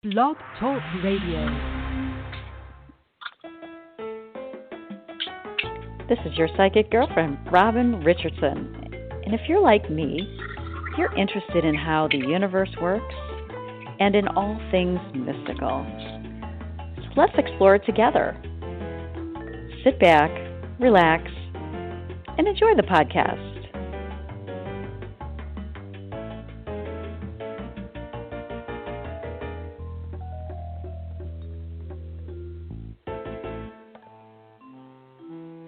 Blog Talk Radio. This is your psychic girlfriend, Robin Richardson. And if you're like me, you're interested in how the universe works and in all things mystical. So let's explore it together. Sit back, relax, and enjoy the podcast.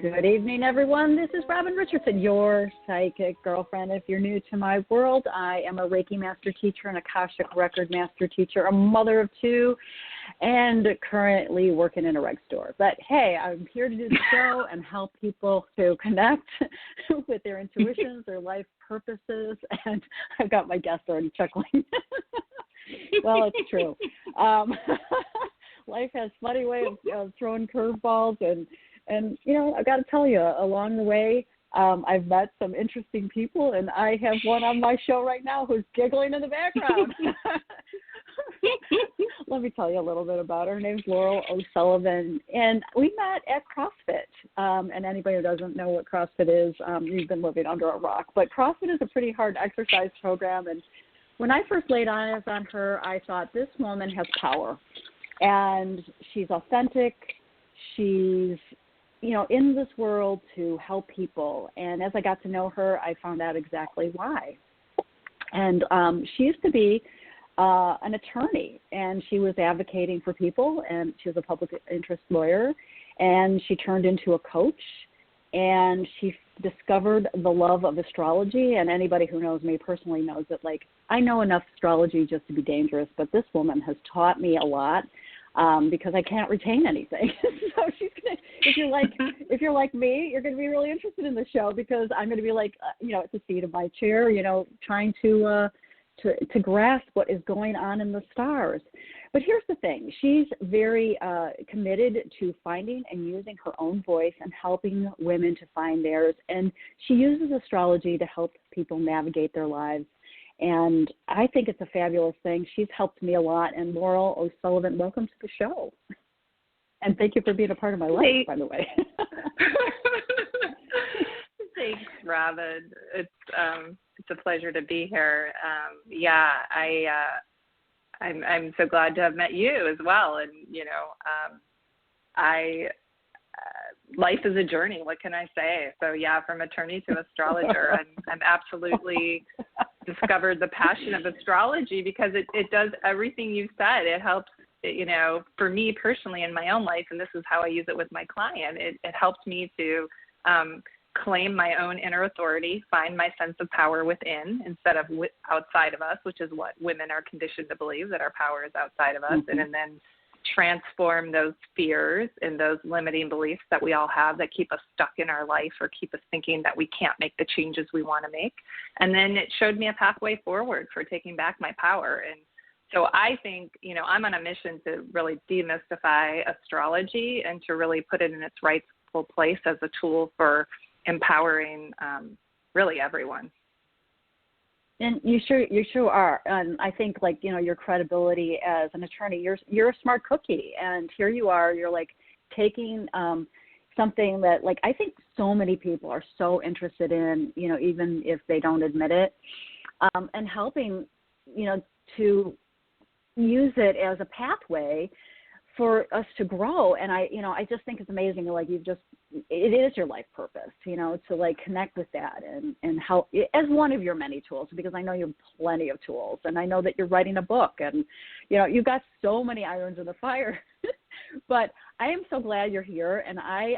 Good evening, everyone. This is Robin Richardson, your psychic girlfriend. If you're new to my world, I am a Reiki master teacher, an Akashic record master teacher, a mother of two, and currently working in a reg store. But hey, I'm here to do the show and help people to connect with their intuitions, their life purposes, and I've got my guest already chuckling. Well, it's true. Life has funny ways of throwing curveballs, and, you know, I've got to tell you, along the way, I've met some interesting people, and I have one on my show right now who's giggling in the background. Let me tell you a little bit about her. Her name's Laurel O'Sullivan, and we met at CrossFit. And anybody who doesn't know what CrossFit is, you've been living under a rock. But CrossFit is a pretty hard exercise program, and when I first laid eyes on her, I thought, this woman has power, and she's authentic. She's in this world to help people. And as I got to know her, I found out exactly why. And she used to be an attorney, and she was advocating for people, and she was a public interest lawyer, and she turned into a coach, and she discovered the love of astrology. And anybody who knows me personally knows that, I know enough astrology just to be dangerous, but this woman has taught me a lot. Because I can't retain anything. So she's gonna, if you're like me, you're going to be really interested in the show, because I'm going to be at the seat of my chair, trying to grasp what is going on in the stars. But here's the thing: she's very committed to finding and using her own voice and helping women to find theirs. And she uses astrology to help people navigate their lives. And I think it's a fabulous thing. She's helped me a lot. And Laurel O'Sullivan, welcome to the show. And thank you for being a part of my life, by the way. Thanks, Robin. It's a pleasure to be here. I'm so glad to have met you as well. And life is a journey. What can I say? So from attorney to astrologer, I'm absolutely discovered the passion of astrology, because it does everything you said. It helps, for me personally in my own life, and this is how I use it with my client. It helps me to claim my own inner authority, find my sense of power within instead of outside of us, which is what women are conditioned to believe, that our power is outside of us, and then transform those fears and those limiting beliefs that we all have that keep us stuck in our life or keep us thinking that we can't make the changes we want to make. And then it showed me a pathway forward for taking back my power. And so I think, I'm on a mission to really demystify astrology and to really put it in its rightful place as a tool for empowering really everyone. And you sure are. And I think, your credibility as an attorney, you're a smart cookie. And here you are, you're taking something that I think so many people are so interested in, even if they don't admit it, and helping, to use it as a pathway for us to grow. And I just think it's amazing. It is your life purpose, to connect with that and help as one of your many tools, because I know you have plenty of tools, and I know that you're writing a book, and, you've got so many irons in the fire. But I am so glad you're here, and I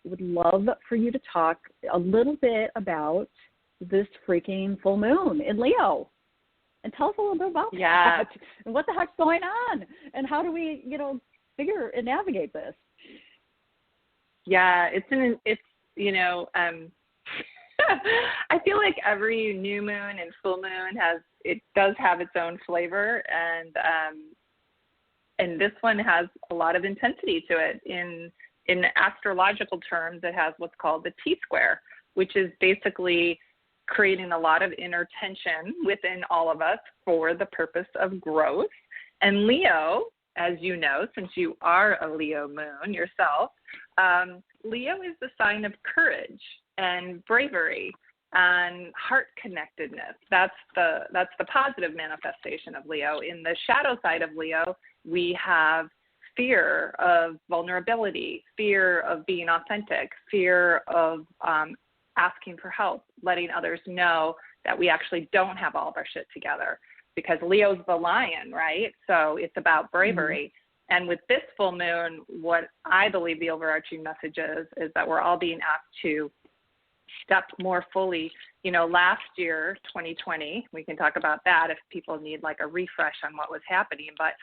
would love for you to talk a little bit about this freaking full moon in Leo. And tell us a little bit about that, and what the heck's going on, and how do we, figure and navigate this? Yeah, I feel like every new moon and full moon does have its own flavor, and this one has a lot of intensity to it. In astrological terms, it has what's called the T-square, which is basically creating a lot of inner tension within all of us for the purpose of growth. And Leo, as you know, since you are a Leo moon yourself, Leo is the sign of courage and bravery and heart connectedness. That's the positive manifestation of Leo. In the shadow side of Leo, we have fear of vulnerability, fear of being authentic, fear of asking for help, letting others know that we actually don't have all of our shit together, because Leo's the lion, right? So it's about bravery. And with this full moon, what I believe the overarching message is that we're all being asked to step more fully. You know, last year, 2020, we can talk about that if people need like a refresh on what was happening, but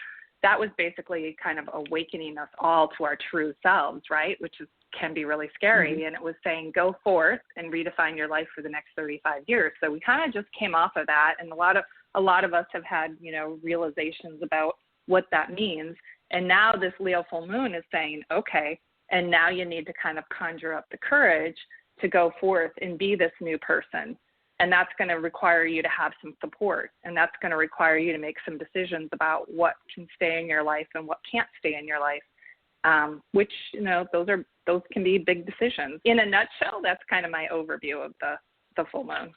that was basically kind of awakening us all to our true selves, right? Which can be really scary. And it was saying, go forth and redefine your life for the next 35 years. So we kind of just came off of that. And a lot of us have had, you know, realizations about what that means. And now this Leo full moon is saying, okay, and now you need to kind of conjure up the courage to go forth and be this new person. And that's going to require you to have some support. And that's going to require you to make some decisions about what can stay in your life and what can't stay in your life, which, you know, those can be big decisions. In a nutshell, that's kind of my overview of the full moon.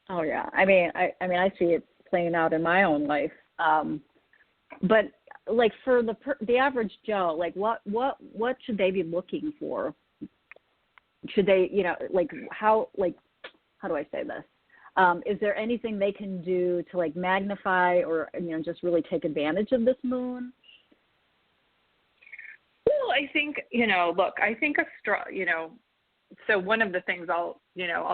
Oh, yeah. I mean, I see it playing out in my own life. But like for the average Joe, like what should they be looking for? Should they, you know, how do I say this? Is there anything they can do to like magnify or, you know, just really take advantage of this moon? Well, I think, you know, look, I think so one of the things I'll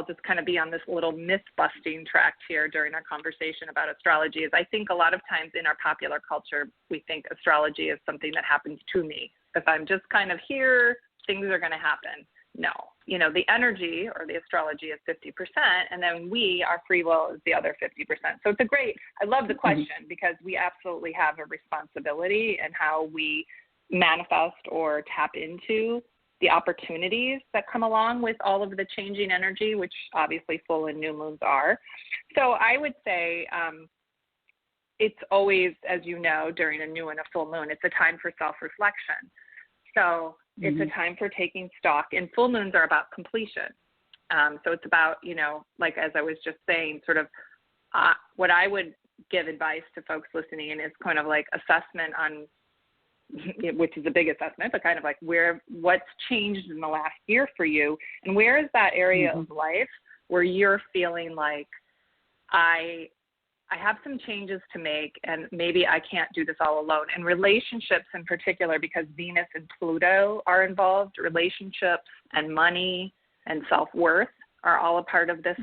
just kind of be on this little myth-busting track here during our conversation about astrology is I think a lot of times in our popular culture, we think astrology is something that happens to me. If I'm just kind of here, things are going to happen. No. You know, the energy or the astrology is 50%, and then our free will is the other 50%. So I love the question because we absolutely have a responsibility in how we manifest or tap into the opportunities that come along with all of the changing energy, which obviously full and new moons are. So I would say it's always, as you know, during a new and a full moon, it's a time for self-reflection. So it's a time for taking stock, and full moons are about completion. So it's about, you know, like as I was just saying, sort of what I would give advice to folks listening is kind of like assessment on, which is a big assessment, but kind of like what's changed in the last year for you, and where is that area of life where you're feeling like I have some changes to make, and maybe I can't do this all alone. And relationships in particular, because Venus and Pluto are involved, relationships and money and self-worth are all a part of this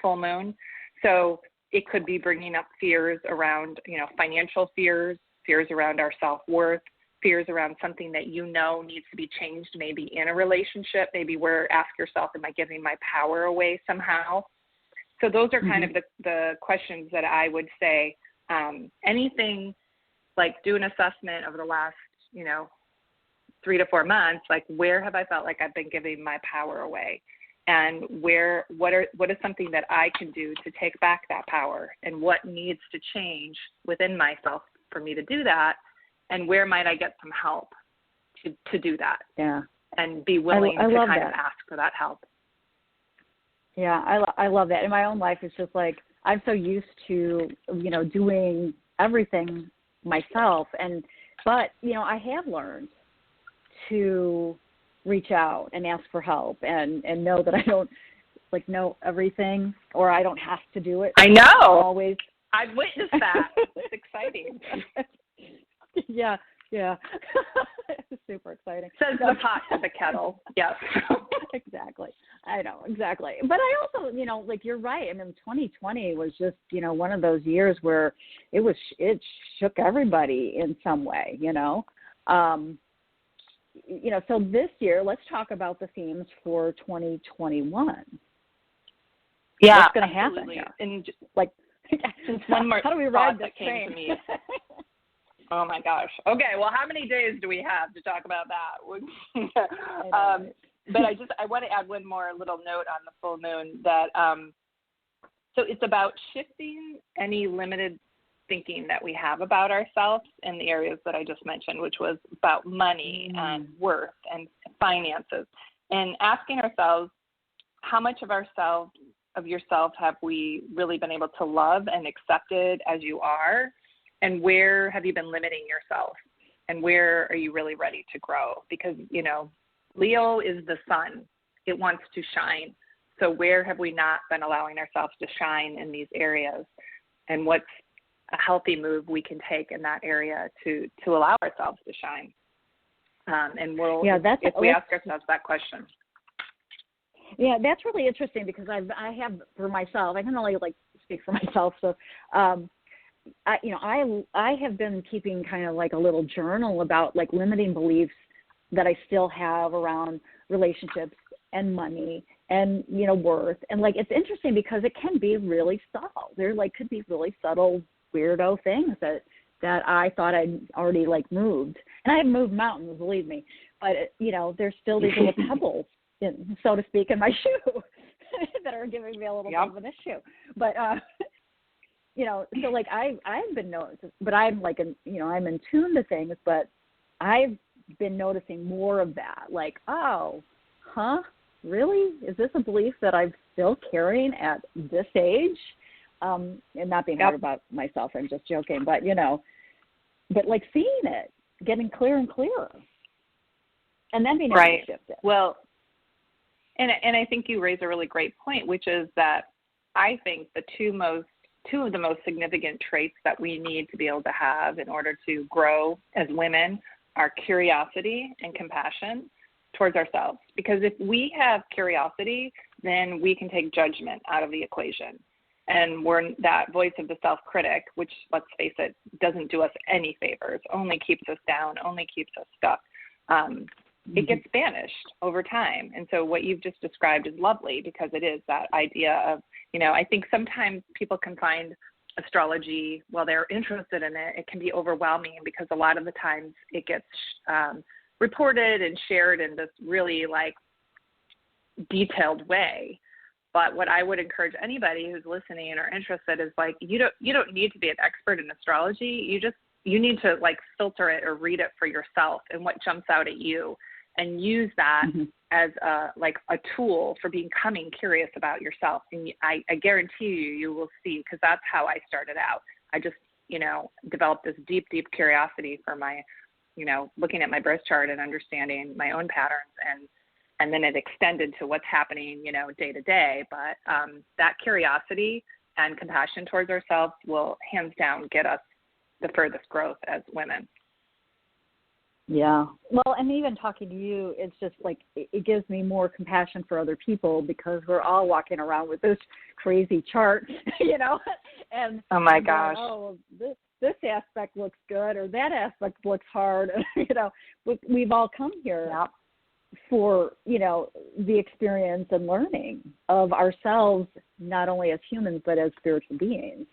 full moon. So it could be bringing up fears around, you know, financial fears around our self-worth, fears around something that you know needs to be changed, maybe in a relationship, maybe ask yourself, am I giving my power away somehow? So those are kind of the questions that I would say, anything like do an assessment over the last, you know, 3 to 4 months, like where have I felt like I've been giving my power away? And what is something that I can do to take back that power, and what needs to change within myself for me to do that? And where might I get some help to do that? Yeah. And be willing to kind of ask for that help. Yeah, I love that. In my own life, it's just like I'm so used to, you know, doing everything myself. But, you know, I have learned to reach out and ask for help and know that I don't, like, know everything, or I don't have to do it. I know. Always. I've witnessed that. It's exciting. Yeah. It's super exciting. Says the pot to the kettle. Yes. Exactly. I know, exactly. But I also, you know, like you're right. I mean, 2020 was just, you know, one of those years where it shook everybody in some way, you know. You know, so this year, let's talk about the themes for 2021. Yeah. What's going to happen here? And like, just one more how do we ride this came train? to me. Oh my gosh. Okay. Well, how many days do we have to talk about that? But I want to add one more little note on the full moon that, so it's about shifting any limited thinking that we have about ourselves in the areas that I just mentioned, which was about money and worth and finances, and asking ourselves, how much of yourself have we really been able to love and accepted as you are, and where have you been limiting yourself, and where are you really ready to grow? Because, you know, Leo is the sun. It wants to shine. So where have we not been allowing ourselves to shine in these areas? And what's a healthy move we can take in that area to allow ourselves to shine? And if we ask ourselves that question. Yeah, that's really interesting, because I have for myself, I can only like speak for myself. So, I have been keeping kind of like a little journal about like limiting beliefs that I still have around relationships and money and, you know, worth. And like, it's interesting because it can be really subtle. There like could be really subtle weirdo things that I thought I'd already like moved. And I have moved mountains, believe me. But, you know, there's still these little pebbles, so to speak, in my shoe that are giving me a little bit of an issue. But, you know, so like I've been noticing, but I'm like, I'm in tune to things, but I've been noticing more of that. Like, oh, really? Is this a belief that I'm still carrying at this age? And not being hard about myself, I'm just joking, but, you know, but like seeing it, getting clearer and clearer, and then being able to shift it. Well, and I think you raise a really great point, which is that I think the two of the most significant traits that we need to be able to have in order to grow as women are curiosity and compassion towards ourselves. Because if we have curiosity, then we can take judgment out of the equation. And we're that voice of the self-critic, which, let's face it, doesn't do us any favors, only keeps us down, only keeps us stuck. It gets banished over time. And so what you've just described is lovely, because it is that idea of, you know, I think sometimes people can find astrology, while they're interested in it, it can be overwhelming, because a lot of the times it gets reported and shared in this really like detailed way. But what I would encourage anybody who's listening or interested is like, you don't need to be an expert in astrology. You need to like filter it or read it for yourself and what jumps out at you, and use that as a tool for becoming curious about yourself. And I guarantee you will see, because that's how I started out. I just, you know, developed this deep, deep curiosity for my, you know, looking at my birth chart and understanding my own patterns, and then it extended to what's happening, you know, day to day. But that curiosity and compassion towards ourselves will hands down get us the furthest growth as women. Yeah. Well, and even talking to you, it's just like, it gives me more compassion for other people, because we're all walking around with this crazy chart, you know, and oh my gosh, this aspect looks good, or that aspect looks hard. You know, we've all come here for, you know, the experience and learning of ourselves, not only as humans, but as spiritual beings,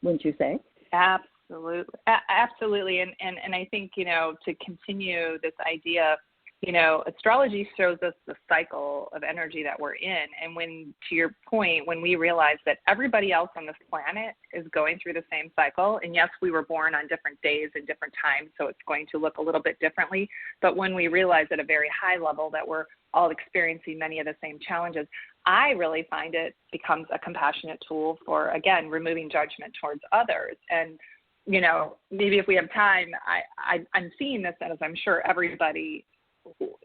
wouldn't you say? Absolutely. And I think, you know, to continue this idea, you know, astrology shows us the cycle of energy that we're in. And when, to your point, when we realize that everybody else on this planet is going through the same cycle, and yes, we were born on different days and different times, so it's going to look a little bit differently. But when we realize at a very high level that we're all experiencing many of the same challenges, I really find it becomes a compassionate tool for, again, removing judgment towards others. And, you know, maybe if we have time, I'm seeing this, as I'm sure everybody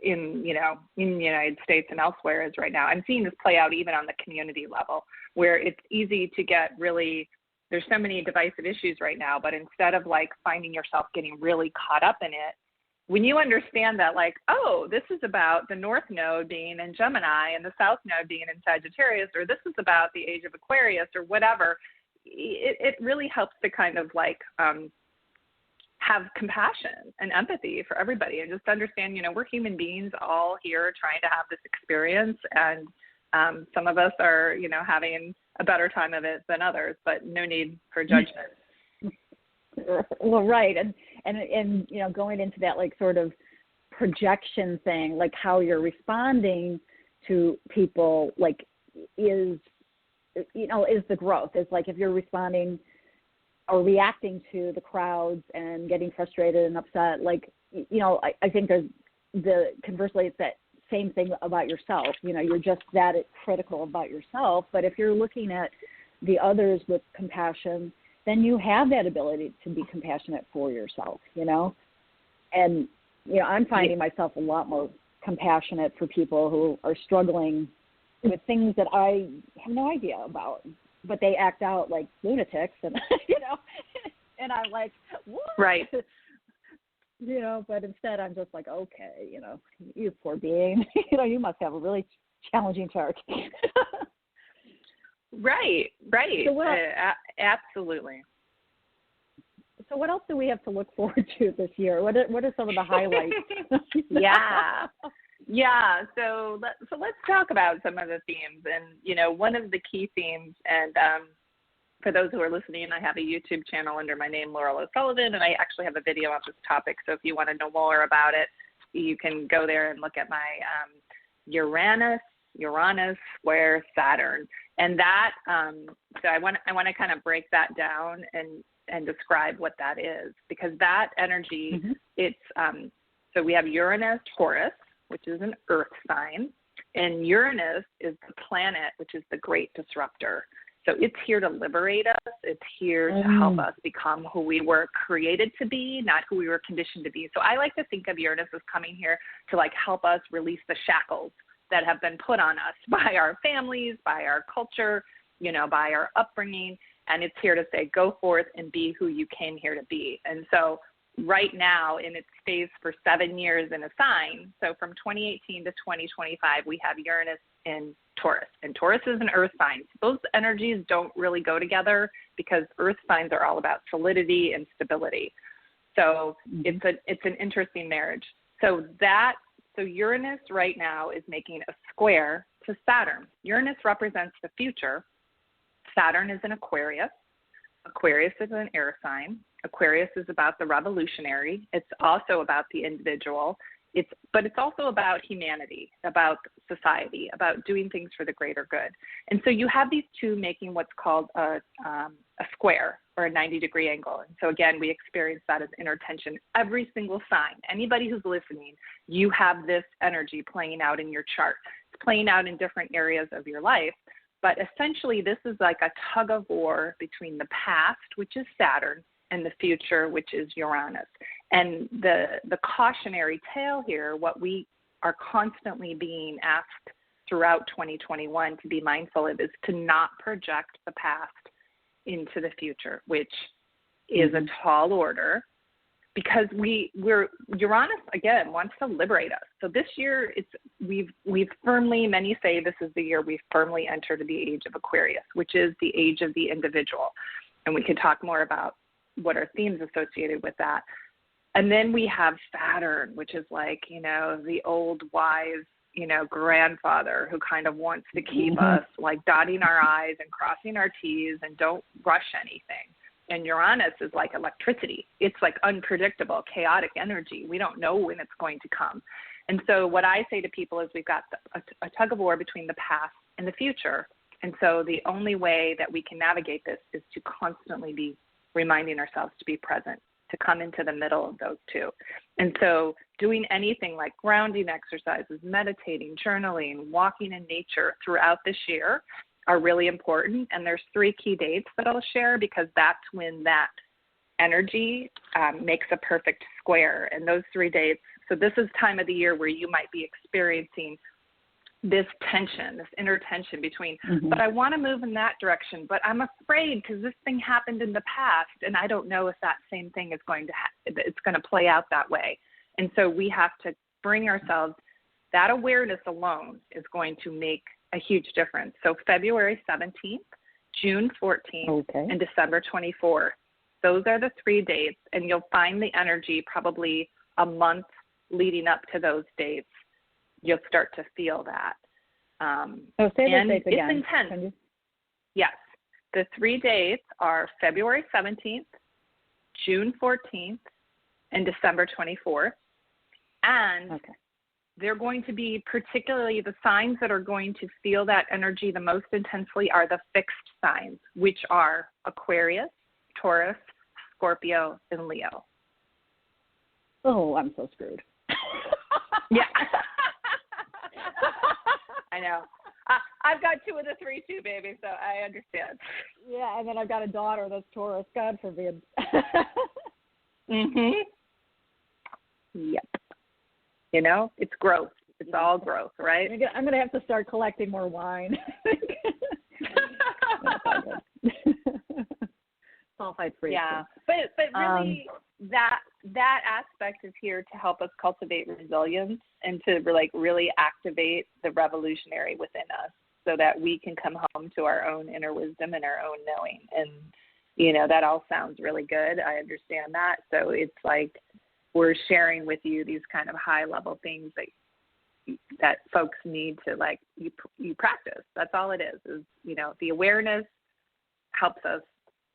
in the United States and elsewhere is right now. I'm seeing this play out even on the community level, where it's easy to get really, there's so many divisive issues right now, but instead of like finding yourself getting really caught up in it, when you understand that, like, oh, this is about the North Node being in Gemini and the South Node being in Sagittarius, or this is about the Age of Aquarius or whatever, it really helps to kind of like have compassion and empathy for everybody, and just understand, you know, we're human beings all here trying to have this experience, and some of us are, you know, having a better time of it than others, but no need for judgment. Well, right. And you know, going into that like sort of projection thing, like how you're responding to people, like is the growth. It's like if you're responding or reacting to the crowds and getting frustrated and upset. Like, you know, I think conversely, it's that same thing about yourself. You know, you're just that critical about yourself. But if you're looking at the others with compassion, then you have that ability to be compassionate for yourself, you know. And, you know, I'm finding myself a lot more compassionate for people who are struggling with things that I have no idea about, but they act out like lunatics, and, you know, and I'm like, what? Right. You know, but instead I'm just like, okay, you know, you poor being, you know, you must have a really challenging chart. Right. So Absolutely. So what else do we have to look forward to this year? What are some of the highlights? Yeah. So let's talk about some of the themes. And, you know, one of the key themes, and for those who are listening, I have a YouTube channel under my name, Laurel O'Sullivan, and I actually have a video on this topic. So if you want to know more about it, you can go there and look at my Uranus square Saturn. And that, so I want to kind of break that down and describe what that is, because that energy, it's, so we have Uranus, Taurus, which is an earth sign, and Uranus is the planet, which is the great disruptor. So it's here to liberate us. It's here to help us become who we were created to be, not who we were conditioned to be. So I like to think of Uranus as coming here to like help us release the shackles that have been put on us by our families, by our culture, you know, by our upbringing. And it's here to say, go forth and be who you came here to be. And so right now in its phase for 7 years in a sign, so from 2018 to 2025, we have Uranus in Taurus. And Taurus is an earth sign. Those energies don't really go together because earth signs are all about solidity and stability. So it's an interesting marriage. So Uranus right now is making a square to Saturn. Uranus represents the future. Saturn is in Aquarius. Aquarius is an air sign. Aquarius is about the revolutionary. It's also about the individual. But it's also about humanity, about society, about doing things for the greater good. And so you have these two making what's called a square or a 90-degree angle. And so again, we experience that as inner tension. Every single sign, anybody who's listening, you have this energy playing out in your chart. It's playing out in different areas of your life. But essentially, this is like a tug of war between the past, which is Saturn, and the future, which is Uranus. And the cautionary tale here, what we are constantly being asked throughout 2021 to be mindful of, is to not project the past into the future, which is a tall order, because Uranus again wants to liberate us. So this year we've firmly, many say this is the year we've firmly entered the age of Aquarius, which is the age of the individual. And we can talk more about what are themes associated with that. And then we have Saturn, which is like, you know, the old wise, you know, grandfather who kind of wants to keep us like dotting our I's and crossing our T's and don't rush anything. And Uranus is like electricity. It's like unpredictable, chaotic energy. We don't know when it's going to come. And so what I say to people is we've got a tug of war between the past and the future. And so the only way that we can navigate this is to constantly be reminding ourselves to be present, to come into the middle of those two. And so doing anything like grounding exercises, meditating, journaling, walking in nature throughout this year are really important. And there's 3 key dates that I'll share, because that's when that energy makes a perfect square. And those 3 dates, so this is time of the year where you might be experiencing this tension, this inner tension between, but I want to move in that direction, but I'm afraid because this thing happened in the past, and I don't know if that same thing is going to it's going to play out that way. And so we have to bring ourselves, that awareness alone is going to make a huge difference. So February 17th, June 14th, and December 24th, those are the 3 dates, and you'll find the energy probably a month leading up to those dates. You'll start to feel that. So say the dates again. It's intense. Yes. The 3 dates are February 17th, June 14th, and December 24th. And they're going to be particularly the signs that are going to feel that energy the most intensely are the fixed signs, which are Aquarius, Taurus, Scorpio, and Leo. Oh, I'm so screwed. Yeah. I know. I've got 2 of the 3 too, baby, so I understand. Yeah, and then I've got a daughter that's Taurus. God forbid. Mhm. Yep. You know, it's growth. It's all growth, right? I'm gonna have to start collecting more wine. Sulfite free. Yeah, but really, that aspect is here to help us cultivate resilience and to really activate the revolutionary within us, so that we can come home to our own inner wisdom and our own knowing. And that all sounds really good. I understand that. So it's like we're sharing with you these kind of high level things that folks need to you practice. That's all it is the awareness helps us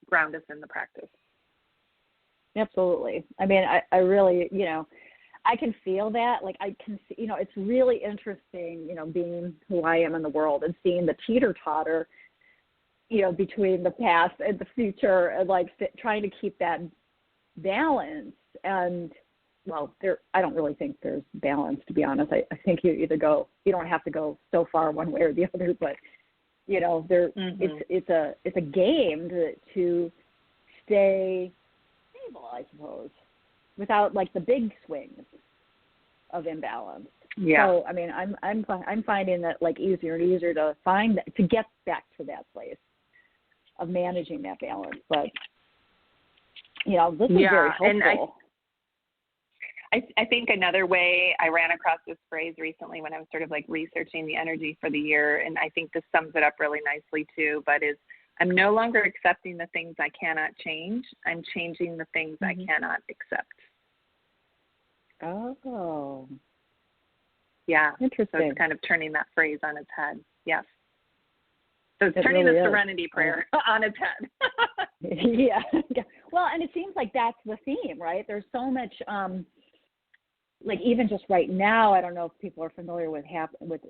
ground us in the practice. Absolutely. I mean, I really, I can feel that. Like I can see, it's really interesting, being who I am in the world and seeing the teeter-totter, between the past and the future, and trying to keep that balance. And well, I don't really think there's balance, to be honest. I think you either go, you don't have to go so far one way or the other, but it's a game to stay stable, I suppose, without the big swings of imbalance. Yeah. So I mean, I'm finding that easier and easier to get back to that place of managing that balance. But this is very helpful. And I think another way, I ran across this phrase recently when I was sort of researching the energy for the year, and I think this sums it up really nicely too, but I'm no longer accepting the things I cannot change. I'm changing the things I cannot accept. Oh. Yeah. Interesting. So it's kind of turning that phrase on its head. Yes. So it's turning really the serenity prayer on its head. Yeah. Well, and it seems like that's the theme, right? There's so much, even just right now, I don't know if people are familiar with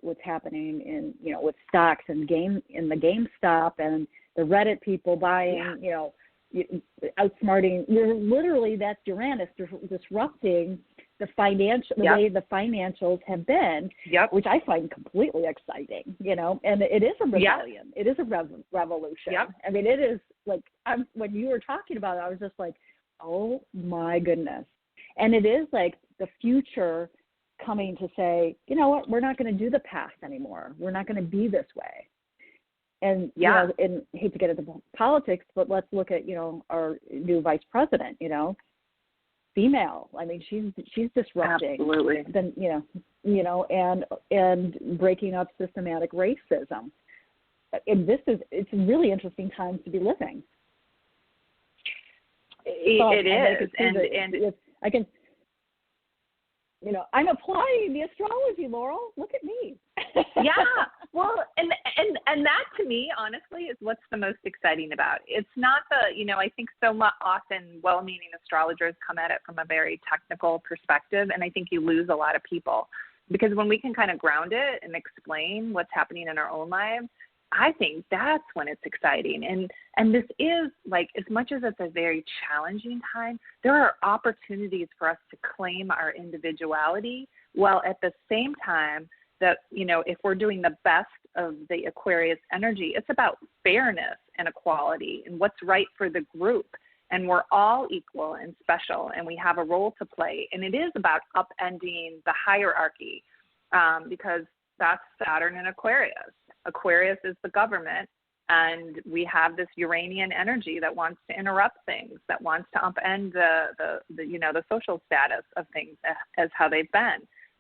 what's happening in, with stocks and the GameStop and the Reddit people buying, outsmarting. Literally, that's Uranus disrupting the way the financials have been, which I find completely exciting, and it is a rebellion. It is a revolution. I mean, it is when you were talking about it, I was just like, oh my goodness. And it is the future coming to say, you know what, we're not going to do the past anymore. We're not going to be this way. And, and I hate to get into politics, but let's look at, our new vice president, female. I mean, she's disrupting. Absolutely. Then, and breaking up systematic racism. And it's really interesting times to be living. It is. And I can, I'm applying the astrology, Laurel. Look at me. Yeah. Well, and that to me, honestly, is what's the most exciting about it. It's not I think so much often well-meaning astrologers come at it from a very technical perspective, and I think you lose a lot of people. Because when we can kind of ground it and explain what's happening in our own lives, I think that's when it's exciting. And this is as much as it's a very challenging time, there are opportunities for us to claim our individuality, while at the same time that, if we're doing the best of the Aquarius energy, it's about fairness and equality and what's right for the group. And we're all equal and special, and we have a role to play. And it is about upending the hierarchy, because that's Saturn in Aquarius. Aquarius is the government, and we have this Uranian energy that wants to interrupt things, that wants to upend the social status of things as how they've been.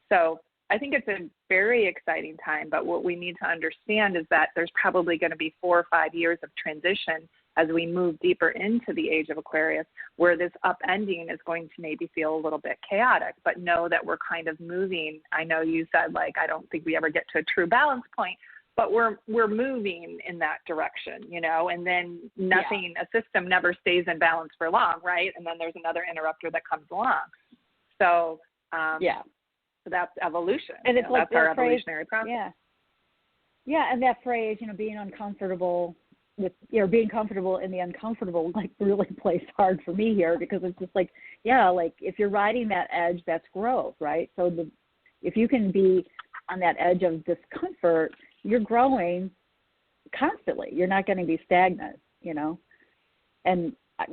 So I think it's a very exciting time, but what we need to understand is that there's probably going to be 4 or 5 years of transition as we move deeper into the age of Aquarius, where this upending is going to maybe feel a little bit chaotic, but know that we're kind of moving. I know you said, I don't think we ever get to a true balance point, but we're moving in that direction, and then a system never stays in balance for long, right? And then there's another interrupter that comes along. So, so that's evolution. And it's that's our evolutionary process. Yeah. Yeah, and that phrase, being uncomfortable with being comfortable in the uncomfortable, like really plays hard for me here, because it's just like, yeah, like if you're riding that edge, that's growth, right? So if you can be on that edge of discomfort, you're growing constantly. You're not going to be stagnant, And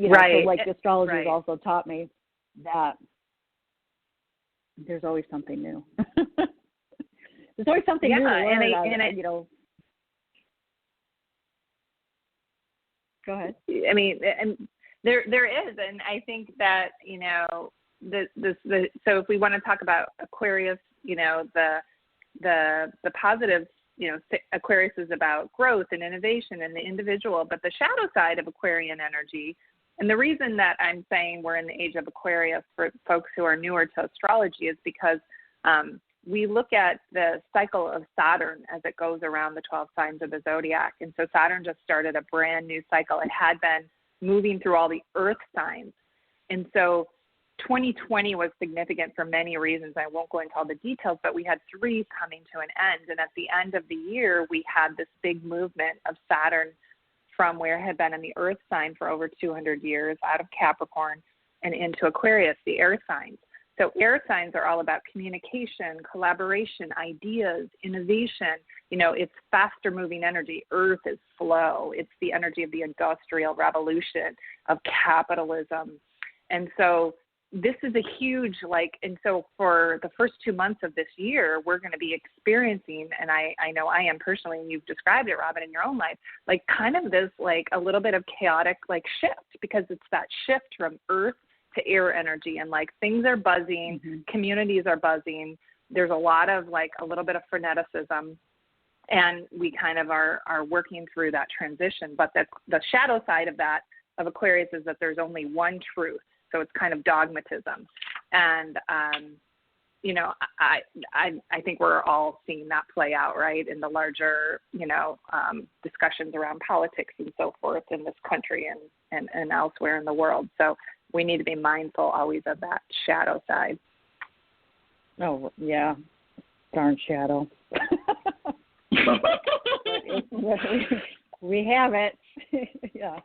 right. So like astrology has right. also taught me that there's always something new. There's always something new to learn. Go ahead. I mean, and there is, and I think that so if we want to talk about Aquarius, the positives, Aquarius is about growth and innovation and the individual, but the shadow side of Aquarian energy, and the reason that I'm saying we're in the age of Aquarius for folks who are newer to astrology is because we look at the cycle of Saturn as it goes around the 12 signs of the zodiac. And so Saturn just started a brand new cycle. It had been moving through all the earth signs. And so 2020 was significant for many reasons. I won't go into all the details, but we had 3 coming to an end. And at the end of the year, we had this big movement of Saturn from where it had been in the earth sign for over 200 years out of Capricorn and into Aquarius, the air signs. So air signs are all about communication, collaboration, ideas, innovation. It's faster moving energy. Earth is flow. It's the energy of the Industrial Revolution, of capitalism. And so this is a huge, and so for the first 2 months of this year, we're going to be experiencing, and I know I am personally, and you've described it, Robin, in your own life, kind of this, a little bit of chaotic, shift, because it's that shift from earth to air energy, and things are buzzing, communities are buzzing. There's a lot of a little bit of freneticism, and we kind of are working through that transition. But the shadow side of that, of Aquarius, is that there's only one truth. So it's kind of dogmatism. And, I think we're all seeing that play out, right, in the larger, discussions around politics and so forth in this country and elsewhere in the world. So we need to be mindful always of that shadow side. Oh, yeah. Darn shadow. We have it. Yeah,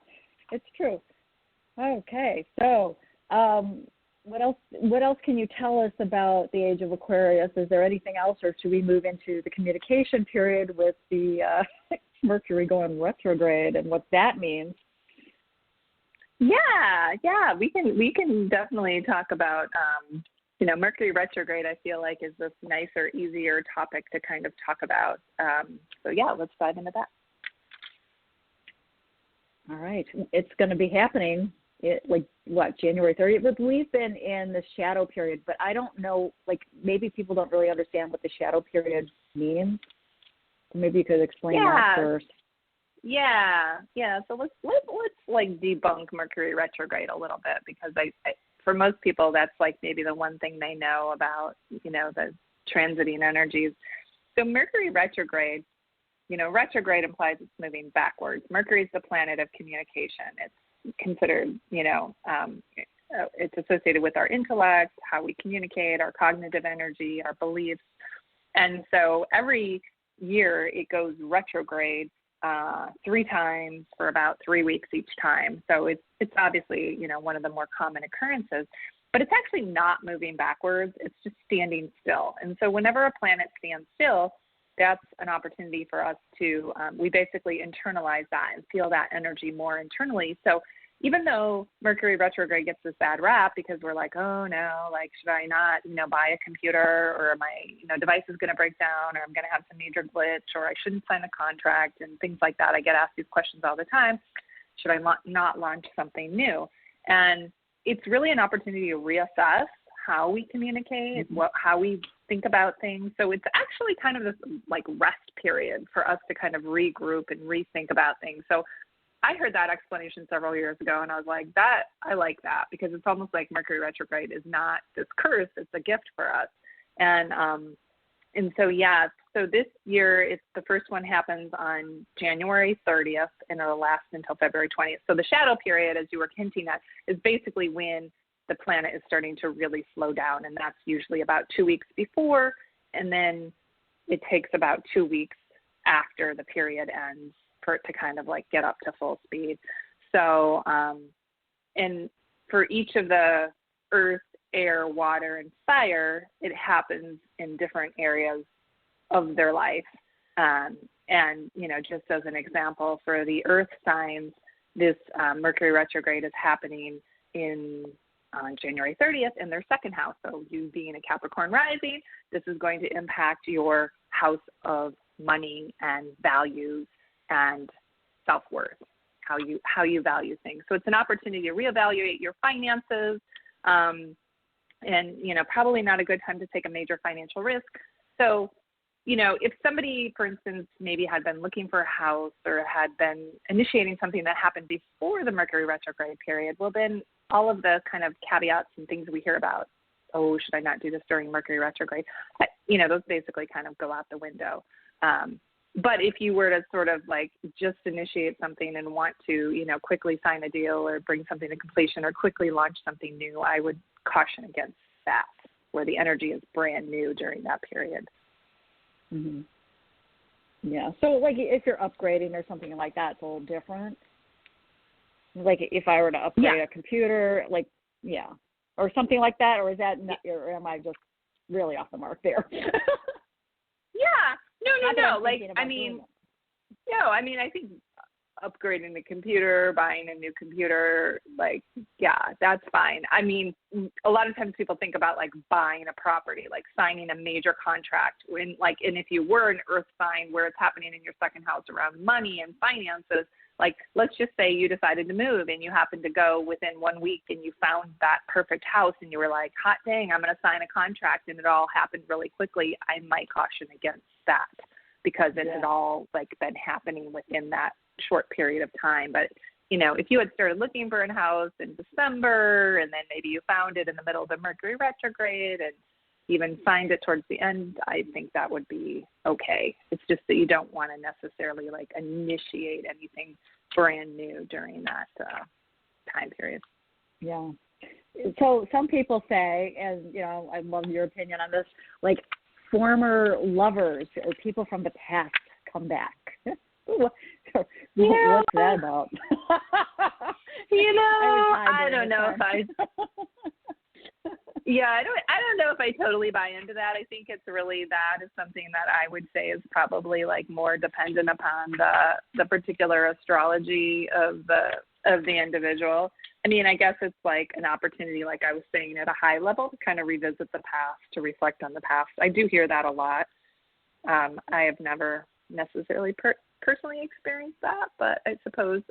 it's true. Okay, so what else can you tell us about the Age of Aquarius? Is there anything else, or should we move into the communication period with the Mercury going retrograde and what that means? Yeah, we can definitely talk about Mercury retrograde. I feel like is this nicer, easier topic to kind of talk about. So yeah, let's dive into that. All right, it's going to be happening. January 30th? But we've been in the shadow period, but I don't know. Maybe people don't really understand what the shadow period means. So maybe you could explain that first. Yeah. So let's debunk Mercury retrograde a little bit, because I for most people that's maybe the one thing they know about the transiting energies. So Mercury retrograde, retrograde implies it's moving backwards. Mercury is the planet of communication. It's considered it's associated with our intellect, how we communicate, our cognitive energy, our beliefs, and so every year it goes retrograde 3 times for about 3 weeks each time. So it's obviously, one of the more common occurrences, but it's actually not moving backwards. It's just standing still. And so whenever a planet stands still, that's an opportunity for us to, we basically internalize that and feel that energy more internally. So even though Mercury retrograde gets this bad rap because we're like, oh no, should I not, buy a computer, or my, device is going to break down, or I'm going to have some major glitch, or I shouldn't sign a contract and things like that. I get asked these questions all the time. Should I not launch something new? And it's really an opportunity to reassess how we communicate, how we think about things. So it's actually kind of this rest period for us to kind of regroup and rethink about things. So I heard that explanation several years ago, and I was like, I like that, because it's almost like Mercury retrograde is not this curse, it's a gift for us. And so, so this year, the first one happens on January 30th, and it'll last until February 20th. So the shadow period, as you were hinting at, is basically when the planet is starting to really slow down, and that's usually about 2 weeks before, and then it takes about 2 weeks after the period ends for it to kind of like get up to full speed. So, and for each of the earth, air, water, and fire, it happens in different areas of their life. And, you know, just as an example, for the earth signs, this Mercury retrograde is happening on January 30th in their second house. So you being a Capricorn rising, this is going to impact your house of money and values and self-worth, how you value things. So it's an opportunity to reevaluate your finances, and, you know, probably not a good time to take a major financial risk. So, you know, if somebody, for instance, maybe had been looking for a house or had been initiating something that happened before the Mercury retrograde period, well, then all of the kind of caveats and things we hear about, oh, should I not do this during Mercury retrograde? You know, those basically kind of go out the window. But if you were to sort of like just initiate something and want to, you know, quickly sign a deal or bring something to completion or quickly launch something new, I would caution against that, where the energy is brand new during that period. Mm-hmm. Yeah. So, like, if you're upgrading or something like that, it's a little different. Like, if I were to upgrade a computer, like, or something like that, or is that, not, or am I just really off the mark there? No. Like, I mean, I think upgrading the computer, buying a new computer, like, that's fine. I mean, a lot of times people think about like buying a property, like signing a major contract. And if you were an earth sign where it's happening in your second house around money and finances, like, let's just say you decided to move and you happened to go within 1 week and you found that perfect house and you were like, hot dang, I'm going to sign a contract, and it all happened really quickly. I might caution against that because it had all like been happening within that short period of time. But, you know, if you had started looking for a house in December and then maybe you found it in the middle of the Mercury retrograde and even signed it towards the end, I think that would be okay. It's just that you don't want to necessarily like initiate anything brand new during that time period. Yeah. So some people say, and, you know, I love your opinion on this, like former lovers or people from the past come back. What's that about? You know, I don't know if I don't know if I totally buy into that. I think it's really, that is something that I would say is probably like more dependent upon the particular astrology of the individual. I mean, I guess it's like an opportunity, like I was saying, at a high level to kind of revisit the past, to reflect on the past. I do hear that a lot. I have never necessarily personally experienced that, but I suppose,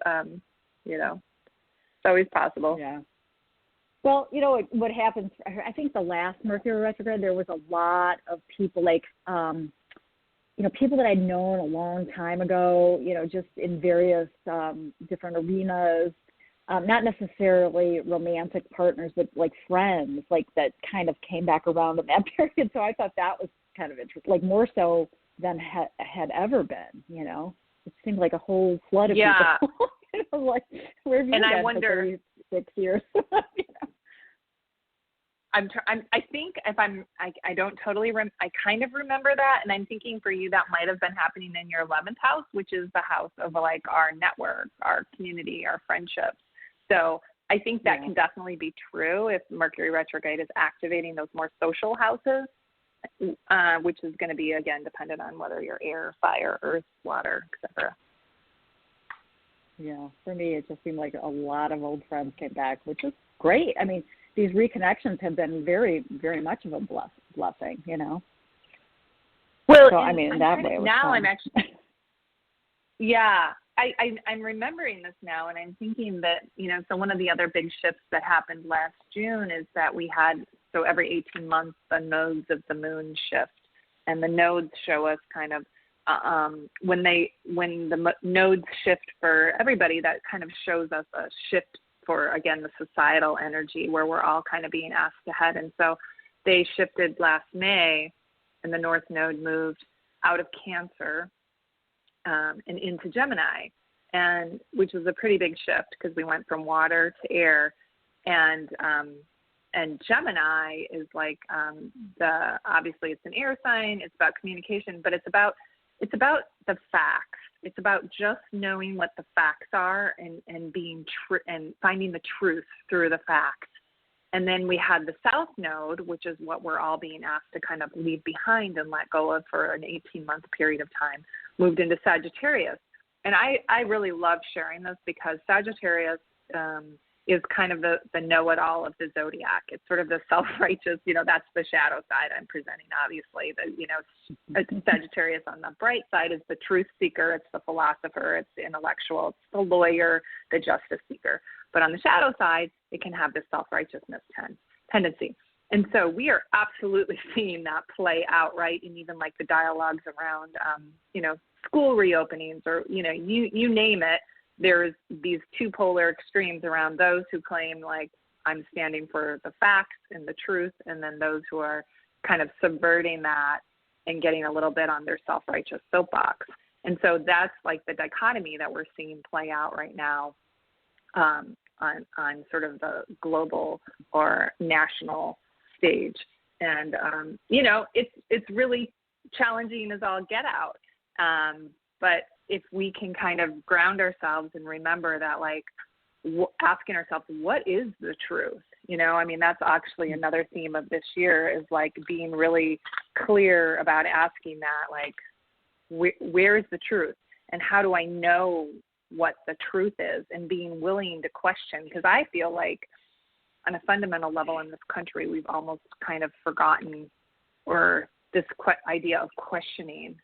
you know, it's always possible. Yeah. Well, you know, what happens, I think the last Mercury retrograde, there was a lot of people like, you know, people that I'd known a long time ago, you know, just in various different arenas, not necessarily romantic partners, but like friends, like that kind of came back around in that period. So I thought that was kind of interesting, like more so than had ever been, you know. It seemed like a whole flood of people. You know, like, where have you been for 36 years? You know? I think I don't totally I kind of remember that, and I'm thinking for you that might have been happening in your 11th house, which is the house of like our network, our community, our friendships. So I think that can definitely be true if Mercury retrograde is activating those more social houses, which is going to be, again, dependent on whether you're air, fire, earth, water, etc. Yeah, for me, it just seemed like a lot of old friends came back, which is great. I mean, these reconnections have been very, very much of a blessing, you know. Well, so, I mean, in that way, it was now fun. I'm actually, I'm remembering this now, and I'm thinking that, you know, so one of the other big shifts that happened last June is that we had, so every 18 months, the nodes of the moon shift, and the nodes show us kind of, when the nodes shift for everybody, that kind of shows us a shift for, again, the societal energy where we're all kind of being asked ahead. And so they shifted last May, and the North Node moved out of Cancer and into Gemini, and which was a pretty big shift because we went from water to air. And Gemini is like obviously it's an air sign. It's about communication, but it's about the facts. It's about just knowing what the facts are and being and finding the truth through the facts. And then we had the South Node, which is what we're all being asked to kind of leave behind and let go of for an 18-month period of time, moved into Sagittarius. And I really love sharing this because Sagittarius is kind of the know-it-all of the zodiac. It's sort of the self-righteous, that's the shadow side I'm presenting, obviously. Sagittarius on the bright side is the truth seeker, it's the philosopher, it's the intellectual, it's the lawyer, the justice seeker. But on the shadow side, it can have this self-righteousness tendency. And so we are absolutely seeing that play out, right? And even like the dialogues around, school reopenings or, you name it. There's these two polar extremes around those who claim like I'm standing for the facts and the truth, and then those who are kind of subverting that and getting a little bit on their self-righteous soapbox. And so that's like the dichotomy that we're seeing play out right now on sort of the global or national stage. And, it's really challenging as all get out. But if we can kind of ground ourselves and remember that, like, asking ourselves, what is the truth? That's actually another theme of this year is, like, being really clear about asking that, like, where is the truth? And how do I know what the truth is? And being willing to question, because I feel like on a fundamental level in this country, we've almost kind of forgotten, or this idea of questioning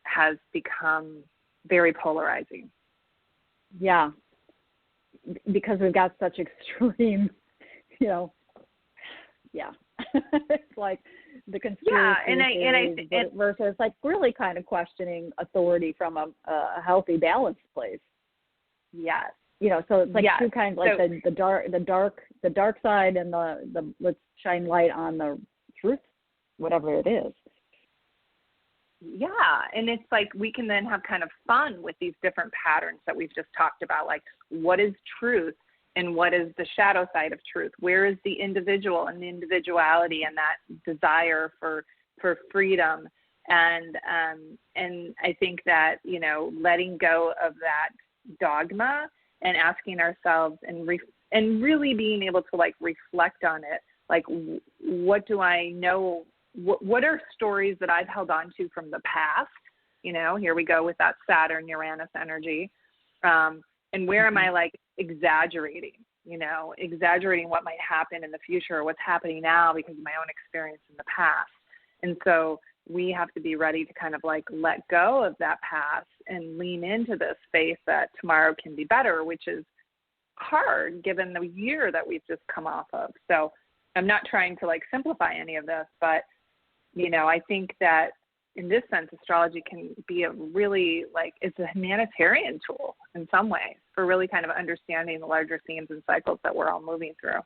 has become very polarizing. Yeah, because we've got such extreme, it's like the conspiracy versus like really kind of questioning authority from a healthy, balanced place. Yes. So it's like two kinds, like the dark side and the let's shine light on the truth, whatever it is. Yeah, and it's like we can then have kind of fun with these different patterns that we've just talked about, like what is truth and what is the shadow side of truth? Where is the individual and the individuality and that desire for freedom? And I think that, letting go of that dogma and asking ourselves and really being able to like reflect on it, like what do I know? What are stories that I've held on to from the past? Here we go with that Saturn, Uranus energy. And where am I like exaggerating what might happen in the future or what's happening now because of my own experience in the past. And so we have to be ready to kind of like let go of that past and lean into this faith that tomorrow can be better, which is hard given the year that we've just come off of. So I'm not trying to like simplify any of this, but I think that in this sense, astrology can be a really it's a humanitarian tool in some ways for really kind of understanding the larger themes and cycles that we're all moving through.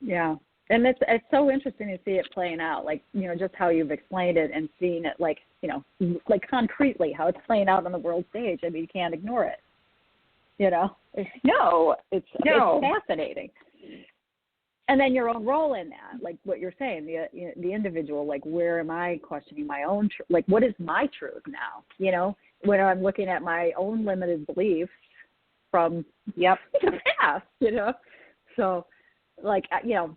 Yeah. And it's so interesting to see it playing out, just how you've explained it and seeing it like concretely how it's playing out on the world stage. I mean, you can't ignore it. It's fascinating. And then your own role in that, like what you're saying, the individual, like where am I questioning my own, what is my truth now? When I'm looking at my own limited beliefs from the past, So,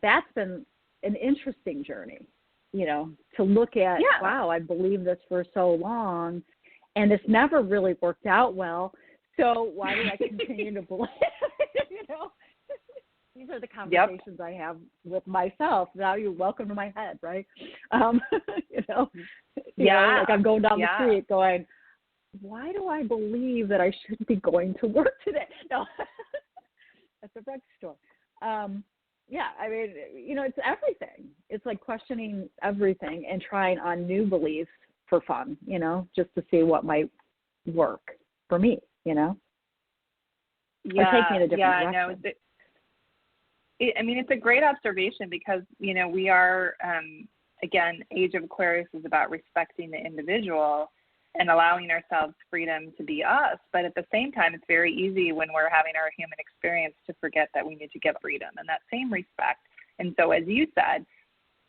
that's been an interesting journey, to look at, wow, I believed this for so long, and it's never really worked out well. So why did I continue to believe, These are the conversations I have with myself. Now you're welcome to my head, right? I'm going down the street going, why do I believe that I shouldn't be going to work today? No, that's a drugstore. It's everything. It's like questioning everything and trying on new beliefs for fun, just to see what might work for me, or take me in a different direction. It's a great observation because, we are, again, Age of Aquarius is about respecting the individual and allowing ourselves freedom to be us. But at the same time, it's very easy when we're having our human experience to forget that we need to give freedom and that same respect. And so, as you said,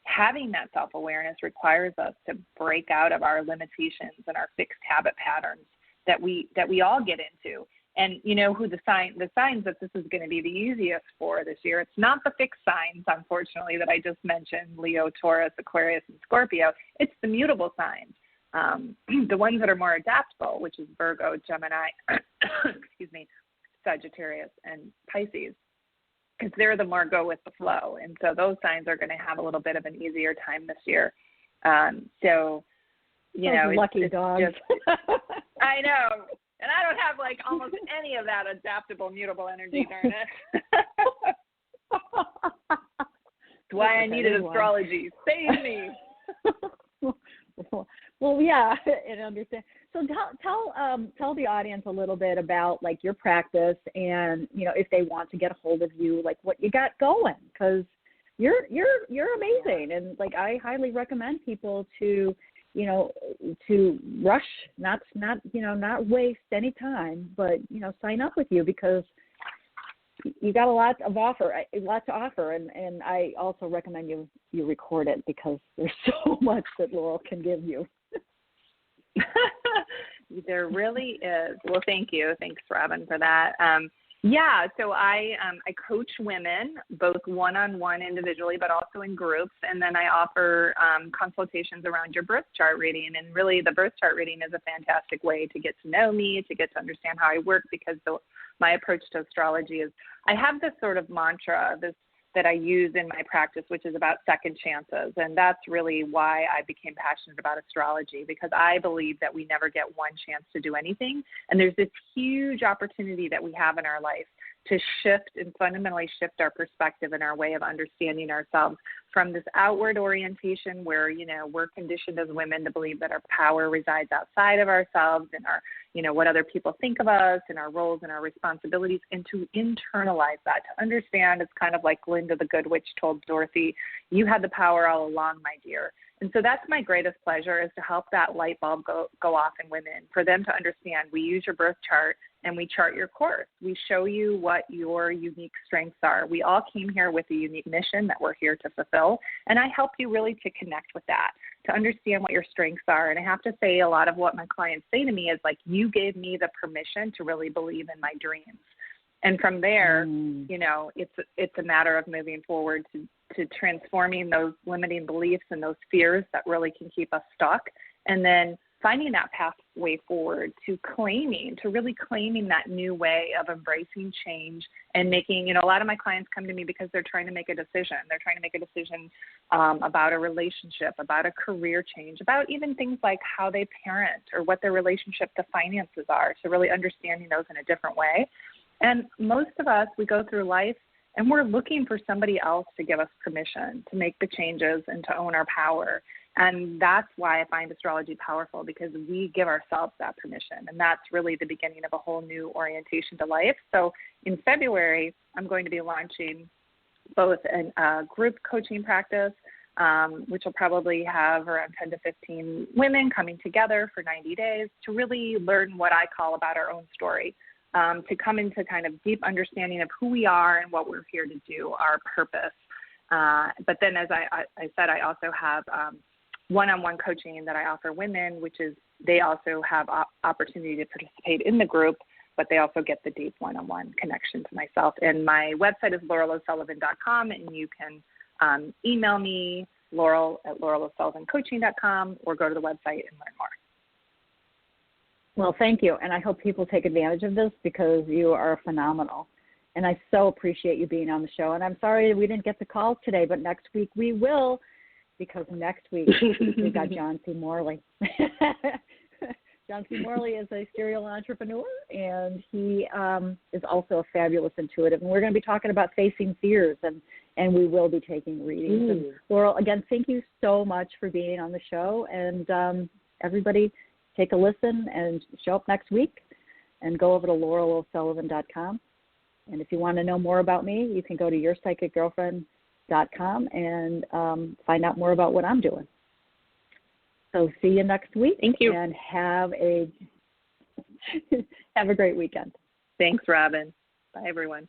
having that self-awareness requires us to break out of our limitations and our fixed habit patterns that we all get into. And you know who the signs that this is going to be the easiest for this year. It's not the fixed signs, unfortunately, that I just mentioned, Leo, Taurus, Aquarius, and Scorpio. It's the mutable signs, the ones that are more adaptable, which is Virgo, Gemini, excuse me, Sagittarius, and Pisces, because they're the more go with the flow. And so those signs are going to have a little bit of an easier time this year. So, you know, lucky dogs. I know. And I don't have like almost any of that adaptable, mutable energy, darn it. That's why I needed astrology. Save me. Well, yeah, and understand. So tell the audience a little bit about like your practice, and you know, if they want to get a hold of you, like what you got going, because you're amazing, and like I highly recommend people to, you know, to rush, not waste any time, but you know, sign up with you because you got a lot to offer, and I also recommend you record it because there's so much that Laurel can give you. There really is. Well, thank you. Thanks, Robin, for that. Yeah, so I coach women, both one-on-one individually, but also in groups, and then I offer consultations around your birth chart reading. And really, the birth chart reading is a fantastic way to get to know me, to get to understand how I work, because my approach to astrology is, I have this sort of mantra, that I use in my practice, which is about second chances. And that's really why I became passionate about astrology, because I believe that we never get one chance to do anything. And there's this huge opportunity that we have in our life to shift and fundamentally shift our perspective and our way of understanding ourselves from this outward orientation where, you know, we're conditioned as women to believe that our power resides outside of ourselves and our, you know, what other people think of us and our roles and our responsibilities, and to internalize that, to understand. It's kind of like Glinda the Good Witch told Dorothy, you had the power all along, my dear. And so that's my greatest pleasure, is to help that light bulb go off in women, for them to understand we use your birth chart and we chart your course. We show you what your unique strengths are. We all came here with a unique mission that we're here to fulfill, and I help you really to connect with that, to understand what your strengths are. And I have to say, a lot of what my clients say to me is like, you gave me the permission to really believe in my dreams. And from there, you know, it's a matter of moving forward to transforming those limiting beliefs and those fears that really can keep us stuck, and then finding that pathway forward to really claiming that new way of embracing change and making, you know, a lot of my clients come to me because they're trying to make a decision. They're trying to make a decision about a relationship, about a career change, about even things like how they parent or what their relationship to finances are, so really understanding those in a different way. And most of us, we go through life and we're looking for somebody else to give us permission to make the changes and to own our power. And that's why I find astrology powerful, because we give ourselves that permission. And that's really the beginning of a whole new orientation to life. So in February, I'm going to be launching both a group coaching practice, which will probably have around 10 to 15 women coming together for 90 days to really learn what I call about our own story, to come into kind of deep understanding of who we are and what we're here to do, our purpose. But then, as I said, I also have one-on-one coaching that I offer women, which is they also have opportunity to participate in the group, but they also get the deep one-on-one connection to myself. And my website is laurelosullivan.com, and you can email me, laurel@laurelosullivancoaching.com, or go to the website and learn more. Well, thank you, and I hope people take advantage of this because you are phenomenal. And I so appreciate you being on the show. And I'm sorry we didn't get the call today, but next week we will, because next week we got John C. Morley. John C. Morley is a serial entrepreneur, and he is also a fabulous intuitive. And we're going to be talking about facing fears, and we will be taking readings. And Laurel, again, thank you so much for being on the show. And everybody, take a listen and show up next week and go over to laurelosullivan.com. And if you want to know more about me, you can go to yourpsychicgirlfriend.com and find out more about what I'm doing. So see you next week. Thank you. And have a great weekend. Thanks, Robin. Bye, everyone.